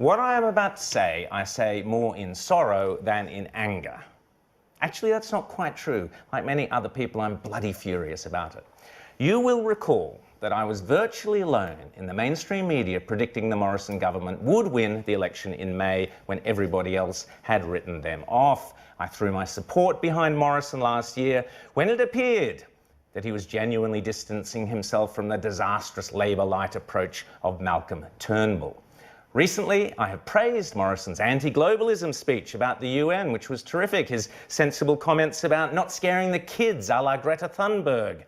What I am about to say, I say more in sorrow than in anger. Actually, that's not quite true. Like many other people, I'm bloody furious about it. You will recall that I was virtually alone in the mainstream media predicting the Morrison government would win the election in May when everybody else had written them off. I threw my support behind Morrison last year when it appeared that he was genuinely distancing himself from the disastrous Labour-light approach of Malcolm Turnbull. Recently, I have praised Morrison's anti-globalism speech about the UN, which was terrific, his sensible comments about not scaring the kids a la Greta Thunberg,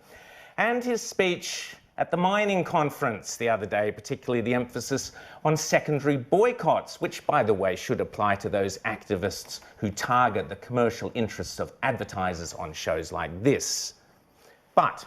and his speech at the mining conference the other day, particularly the emphasis on secondary boycotts, which, by the way, should apply to those activists who target the commercial interests of advertisers on shows like this. But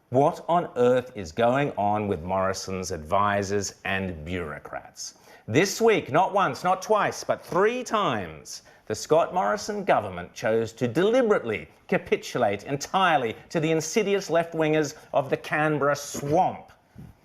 what on earth is going on with Morrison's advisors and bureaucrats? This week, not once, not twice, but 3 times, the Scott Morrison government chose to deliberately capitulate entirely to the insidious left-wingers of the Canberra swamp.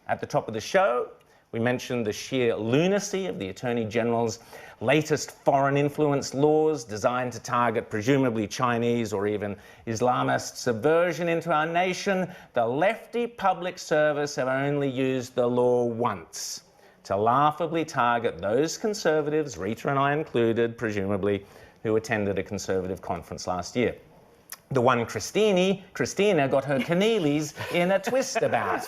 At the top of the show, we mentioned the sheer lunacy of the Attorney-General's latest foreign influence laws designed to target presumably Chinese or even Islamist subversion into our nation. The Leftie Public Service have only used the law once to laughably target those Conservatives, Rita and I included, presumably, who attended a Conservative conference last year. The one Christina got her Keneally's in a twist about,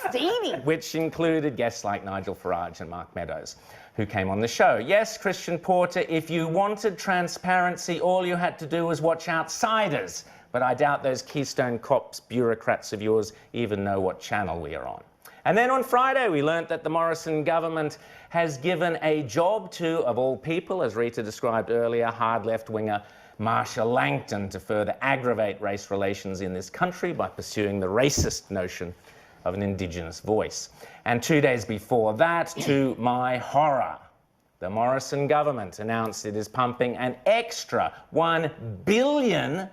which included guests like Nigel Farage and Mark Meadows, who came on the show. Yes, Christian Porter, if you wanted transparency, all you had to do was watch Outsiders, but I doubt those Keystone Cops bureaucrats of yours even know what channel we are on. And then on Friday, we learnt that the Morrison government has given a job to, of all people, as Rita described earlier, hard left-winger Marsha Langton to further aggravate race relations in this country by pursuing the racist notion of an Indigenous voice. And 2 days before that, to my horror, the Morrison government announced it is pumping an extra $1 billion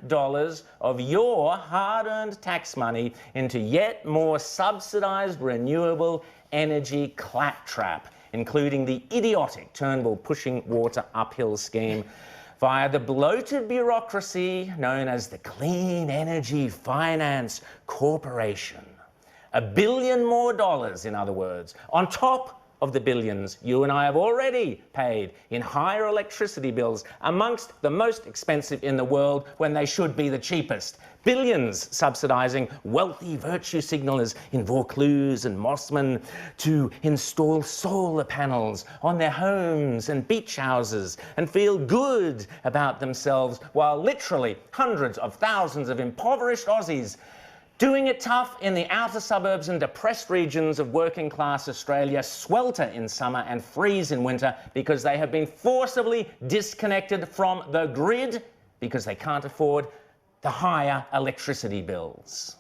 of your hard-earned tax money into yet more subsidised renewable energy claptrap, including the idiotic Turnbull pushing water uphill scheme via the bloated bureaucracy known as the Clean Energy Finance Corporation. $1 billion more, in other words, on top of the billions you and I have already paid in higher electricity bills, amongst the most expensive in the world when they should be the cheapest. Billions subsidising wealthy virtue signallers in Vaucluse and Mosman to install solar panels on their homes and beach houses and feel good about themselves, while literally hundreds of thousands of impoverished Aussies doing it tough in the outer suburbs and depressed regions of working-class Australia swelter in summer and freeze in winter because they have been forcibly disconnected from the grid because they can't afford the higher electricity bills.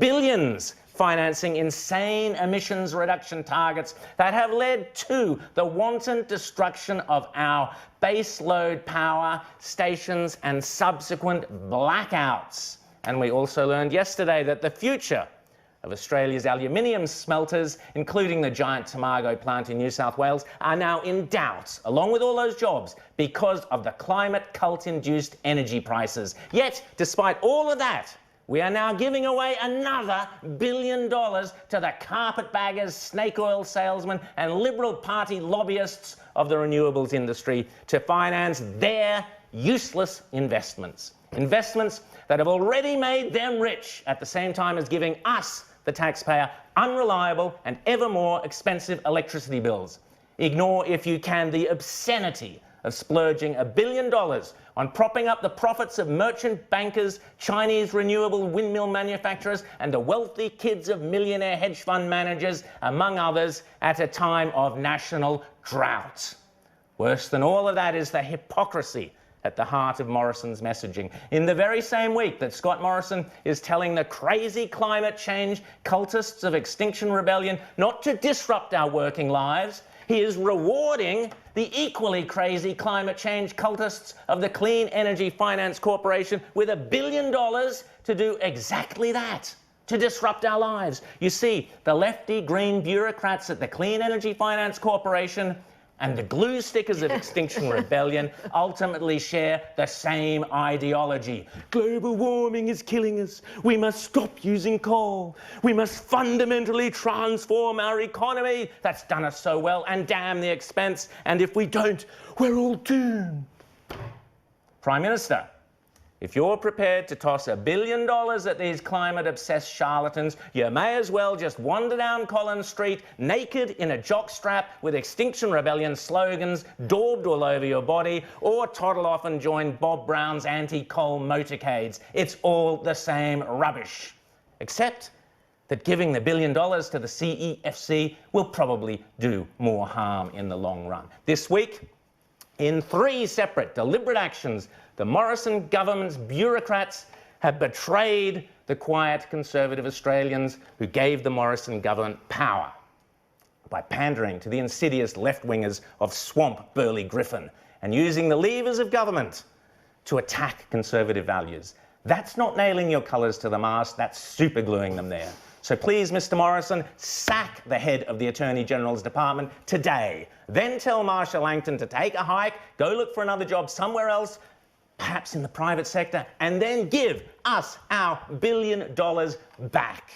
Billions financing insane emissions reduction targets that have led to the wanton destruction of our baseload power stations and subsequent blackouts. And we also learned yesterday that the future of Australia's aluminium smelters, including the giant Tomago plant in New South Wales, are now in doubt, along with all those jobs, because of the climate cult-induced energy prices. Yet, despite all of that, we are now giving away another $1 billion to the carpetbaggers, snake oil salesmen, and Liberal Party lobbyists of the renewables industry to finance their useless investments. Investments that have already made them rich at the same time as giving us, the taxpayer, unreliable and ever more expensive electricity bills. Ignore, if you can, the obscenity of splurging $1 billion on propping up the profits of merchant bankers, Chinese renewable windmill manufacturers, and the wealthy kids of millionaire hedge fund managers, among others, at a time of national drought. Worse than all of that is the hypocrisy at the heart of Morrison's messaging. In the very same week that Scott Morrison is telling the crazy climate change cultists of Extinction Rebellion not to disrupt our working lives, he is rewarding the equally crazy climate change cultists of the Clean Energy Finance Corporation with $1 billion to do exactly that, to disrupt our lives. You see, the lefty green bureaucrats at the Clean Energy Finance Corporation and the glue stickers of Extinction Rebellion ultimately share the same ideology. Global warming is killing us. We must stop using coal. We must fundamentally transform our economy. That's done us so well, and damn the expense. And if we don't, we're all doomed. Prime Minister, if you're prepared to toss $1 billion at these climate-obsessed charlatans, you may as well just wander down Collins Street naked in a jockstrap with Extinction Rebellion slogans daubed all over your body, or toddle off and join Bob Brown's anti-coal motorcades. It's all the same rubbish. Except that giving the $1 billion to the CEFC will probably do more harm in the long run. This week, in 3 separate deliberate actions, the Morrison government's bureaucrats have betrayed the quiet Conservative Australians who gave the Morrison government power by pandering to the insidious left-wingers of Swamp Burley Griffin and using the levers of government to attack Conservative values. That's not nailing your colours to the mast, that's supergluing them there. So please, Mr. Morrison, sack the head of the Attorney General's department today. Then tell Marsha Langton to take a hike, go look for another job somewhere else, perhaps in the private sector, and then give us our $1 billion back.